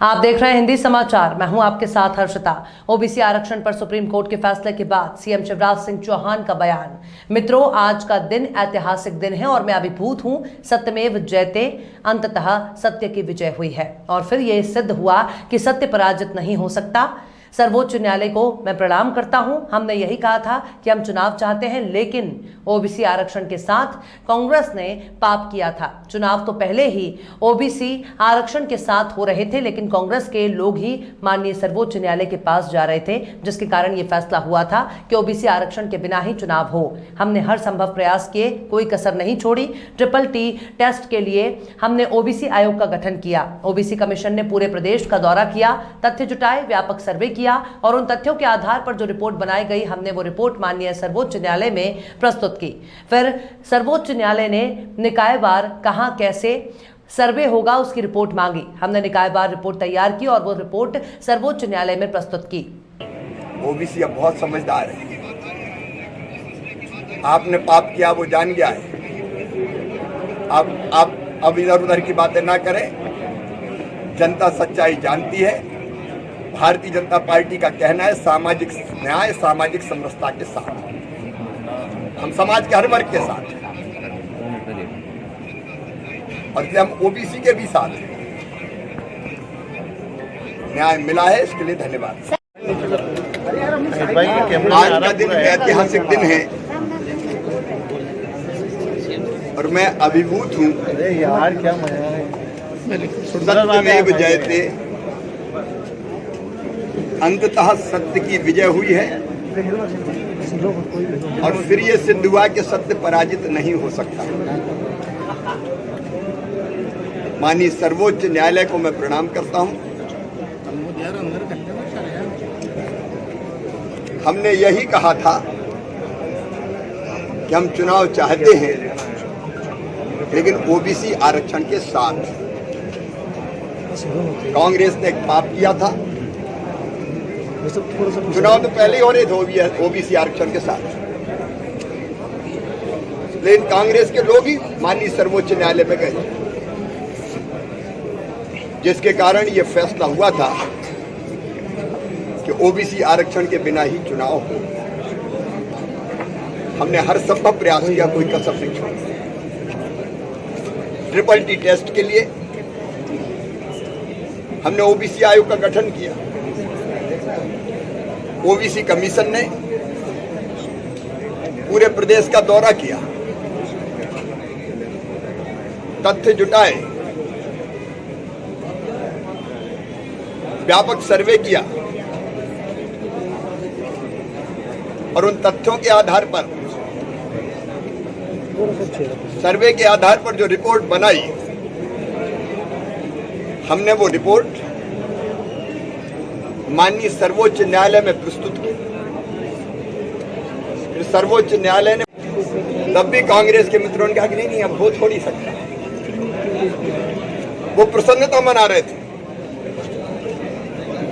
आप देख रहे हैं हिंदी समाचार। मैं हूं आपके साथ हर्षिता। ओबीसी आरक्षण पर सुप्रीम कोर्ट के फैसले के बाद सीएम शिवराज सिंह चौहान का बयान। मित्रों, आज का दिन ऐतिहासिक दिन है और मैं अभिभूत हूं। सत्यमेव जयते, अंततः सत्य की विजय हुई है और फिर यह सिद्ध हुआ कि सत्य पराजित नहीं हो सकता। सर्वोच्च न्यायालय को मैं प्रणाम करता हूं। हमने यही कहा था कि हम चुनाव चाहते हैं, लेकिन ओबीसी आरक्षण के साथ कांग्रेस ने पाप किया था। चुनाव तो पहले ही ओबीसी आरक्षण के साथ हो रहे थे, लेकिन कांग्रेस के लोग ही माननीय सर्वोच्च न्यायालय के पास जा रहे थे, जिसके कारण यह फैसला हुआ था कि ओबीसी आरक्षण के बिना ही चुनाव हो। हमने हर संभव प्रयास किए, कोई कसर नहीं छोड़ी। ट्रिपल-टी टेस्ट के लिए हमने ओबीसी आयोग का गठन किया। ओबीसी कमीशन ने पूरे प्रदेश का दौरा किया, तथ्य जुटाए, व्यापक सर्वे किया और उन तथ्यों के आधार पर जो रिपोर्ट बनाई गई, हमने वो रिपोर्ट माननीय सर्वोच्च न्यायालय में प्रस्तुत की। फिर सर्वोच्च न्यायालय ने निकायवार कहां कैसे सर्वे होगा उसकी रिपोर्ट मांगी। हमने निकायवार रिपोर्ट तैयार की और वो रिपोर्ट सर्वोच्च न्यायालय में प्रस्तुत की। ओबीसी अब बहुत समझदार है। आपने पाप किया वो जान गया है। अब इधर उधर की बातें ना करें। जनता सच्चाई जानती है। भारतीय जनता पार्टी का कहना है सामाजिक न्याय, सामाजिक समरसता के साथ। हम समाज के हर वर्ग के साथ हैं और इसलिए हम ओबीसी के भी साथ हैं। न्याय मिला है, इसके लिए धन्यवाद। आज का दिन ऐतिहासिक दिन है और मैं अभिभूत हूँ। सत्यमेव जयते, अंततः सत्य की विजय हुई है और फिर ये सिद्ध हुआ कि सत्य पराजित नहीं हो सकता। माननीय सर्वोच्च न्यायालय को मैं प्रणाम करता हूं। हमने यही कहा था कि हम चुनाव चाहते हैं, लेकिन ओबीसी आरक्षण के साथ। कांग्रेस ने एक पाप किया था। चुनाव तो पहले ही हो रहे थे ओबीसी आरक्षण के साथ, लेकिन कांग्रेस के लोग ही माननीय सर्वोच्च न्यायालय में गए, जिसके कारण यह फैसला हुआ था कि ओबीसी आरक्षण के बिना ही चुनाव हो। हमने हर संभव प्रयास किया, कोई कसर नहीं छोड़ी। ट्रिपल-टी टेस्ट के लिए हमने ओबीसी आयोग का गठन किया। ओबीसी कमीशन ने पूरे प्रदेश का दौरा किया, तथ्य जुटाए, व्यापक सर्वे किया और उन तथ्यों के आधार पर, सर्वे के आधार पर जो रिपोर्ट बनाई, हमने वो रिपोर्ट माननीय सर्वोच्च न्यायालय में प्रस्तुत की। फिर सर्वोच्च न्यायालय ने, तब भी कांग्रेस के मित्रों ने कहा कि नहीं, अब हो थोड़ी सकता। वो प्रसन्नता मना रहे थे।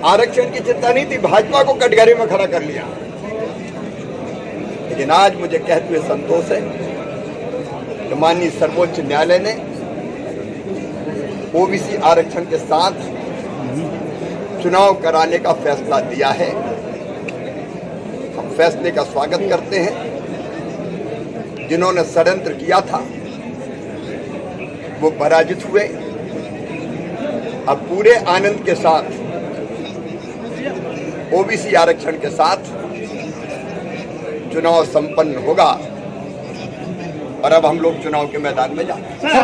आरक्षण की चिंता नहीं थी, भाजपा को कटघरे में खड़ा कर लिया। लेकिन आज मुझे कहते हुए संतोष है कि माननीय सर्वोच्च न्यायालय ने ओबीसी आरक्षण के साथ चुनाव कराने का फैसला दिया है। हम फैसले का स्वागत करते हैं। जिन्होंने षड्यंत्र किया था वो पराजित हुए। अब पूरे आनंद के साथ ओबीसी आरक्षण के साथ चुनाव संपन्न होगा और अब हम लोग चुनाव के मैदान में जाते हैं।